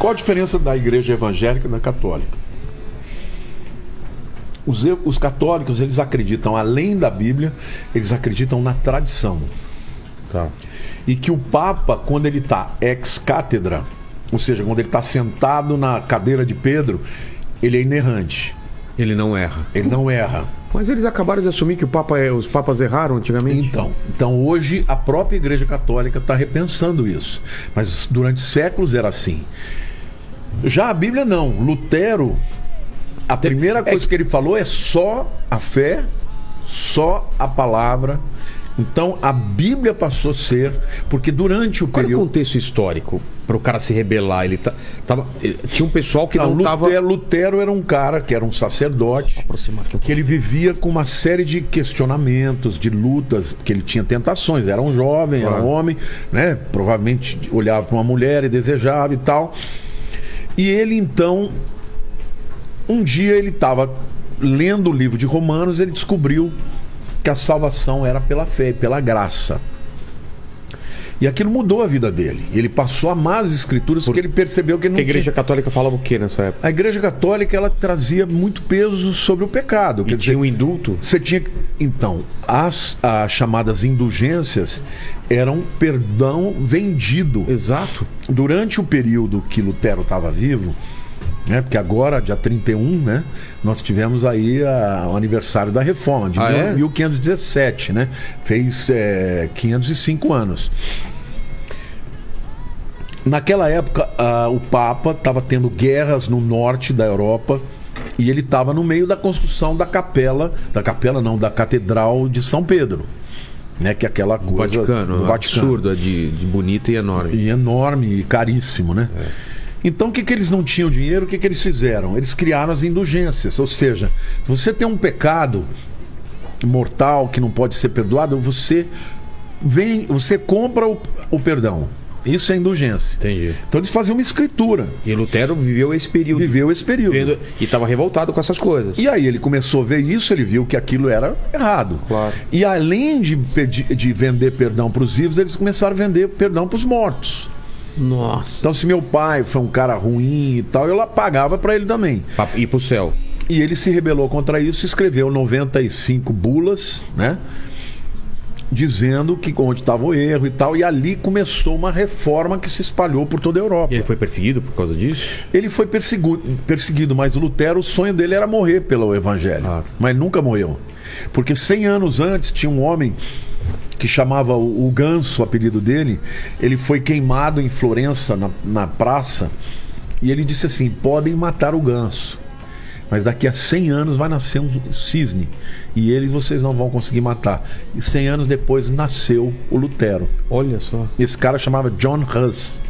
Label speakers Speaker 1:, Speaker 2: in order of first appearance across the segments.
Speaker 1: Qual a diferença da igreja evangélica e da católica? Os católicos, eles acreditam, além da Bíblia, eles acreditam na tradição.
Speaker 2: Tá.
Speaker 1: E que o Papa, quando ele está ex-cátedra, ou seja, quando ele está sentado na cadeira de Pedro, ele é inerrante.
Speaker 2: Ele não erra.
Speaker 1: Ele não erra.
Speaker 2: Mas eles acabaram de assumir que os papas erraram antigamente?
Speaker 1: Então hoje a própria Igreja Católica está repensando isso. Mas durante séculos era assim. Já a Bíblia não. Lutero, a primeira coisa que ele falou é só a fé, só a palavra. Então a Bíblia passou a ser, porque durante o
Speaker 2: Qual
Speaker 1: período...
Speaker 2: é o contexto histórico para o cara se rebelar? Tinha um pessoal que não estava...
Speaker 1: Lutero era um cara que era um sacerdote, que ele vivia com uma série de questionamentos, de lutas, porque ele tinha tentações, era um jovem, era um homem, né? Provavelmente olhava para uma mulher e desejava e tal. E ele então, um dia ele estava lendo o livro de Romanos, ele descobriu que a salvação era pela fé, pela graça. E aquilo mudou a vida dele. Ele passou a amar as escrituras porque ele percebeu que não tinha...
Speaker 2: A Igreja Católica falava o que nessa época?
Speaker 1: A Igreja Católica, ela trazia muito peso sobre o pecado.
Speaker 2: E tinha um indulto?
Speaker 1: Você tinha... Então, as chamadas indulgências eram perdão vendido.
Speaker 2: Exato.
Speaker 1: Durante o período que Lutero estava vivo, né, porque agora, dia 31, né, nós tivemos aí o aniversário da Reforma, de 1517, né? Fez 505 anos. Naquela época, o Papa estava tendo guerras no norte da Europa e ele estava no meio da construção da Catedral de São Pedro, né? Que é aquela coisa...
Speaker 2: Vaticano. Absurda, de bonita e enorme.
Speaker 1: E enorme e caríssimo, né? Então, o que eles não tinham dinheiro, o que eles fizeram? Eles criaram as indulgências, ou seja, se você tem um pecado mortal que não pode ser perdoado, você compra o perdão. Isso é indulgência.
Speaker 2: Entendi.
Speaker 1: Então eles faziam uma escritura.
Speaker 2: E Lutero viveu esse período. E estava revoltado com essas coisas.
Speaker 1: E aí ele começou a ver isso, ele viu que aquilo era errado.
Speaker 2: Claro.
Speaker 1: E além de vender perdão para os vivos, eles começaram a vender perdão para os mortos.
Speaker 2: Nossa.
Speaker 1: Então, se meu pai foi um cara ruim e tal, eu pagava para ele também.
Speaker 2: Pra ir pro céu.
Speaker 1: E ele se rebelou contra isso, escreveu 95 bulas, né? Dizendo que onde estava o erro e tal. E ali começou uma reforma que se espalhou por toda a Europa.
Speaker 2: E ele foi perseguido por causa disso?
Speaker 1: Ele foi perseguido, mas o Lutero, o sonho dele era morrer pelo Evangelho. Mas ele nunca morreu. Porque 100 anos antes tinha um homem que chamava o Ganso, o apelido dele. Ele foi queimado em Florença, na praça, e ele disse assim: podem matar o ganso, mas daqui a 100 anos vai nascer um cisne, e ele vocês não vão conseguir matar. E 100 anos depois nasceu o Lutero.
Speaker 2: Olha só.
Speaker 1: Esse cara chamava John Huss.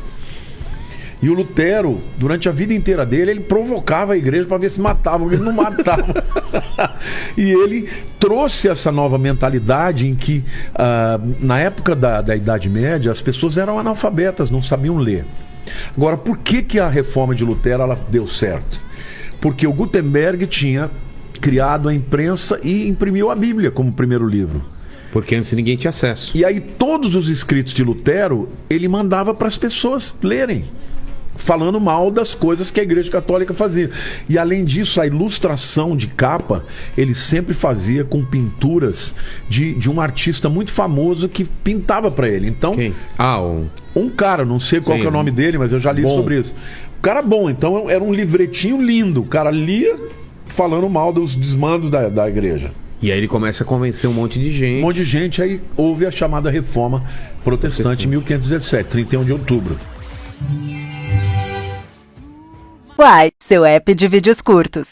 Speaker 1: E o Lutero, durante a vida inteira dele, ele provocava a igreja para ver se matava, porque ele não matava. E ele trouxe essa nova mentalidade em que, na época da Idade Média, as pessoas eram analfabetas, não sabiam ler. Agora, por que a reforma de Lutero ela deu certo? Porque o Gutenberg tinha criado a imprensa e imprimiu a Bíblia como primeiro livro.
Speaker 2: Porque antes ninguém tinha acesso.
Speaker 1: E aí todos os escritos de Lutero, ele mandava para as pessoas lerem, falando mal das coisas que a Igreja Católica fazia. E além disso, a ilustração de capa, ele sempre fazia com pinturas de um artista muito famoso que pintava para ele. Então,
Speaker 2: quem?
Speaker 1: Um cara, não sei qual que é o nome dele, mas eu já li sobre isso. O cara bom, então era um livretinho lindo. O cara lia falando mal dos desmandos da igreja.
Speaker 2: E aí ele começa a convencer um monte de gente.
Speaker 1: Um monte de gente, aí houve a chamada Reforma Protestante em 1517, 31 de outubro.
Speaker 3: Uai, seu app de vídeos curtos.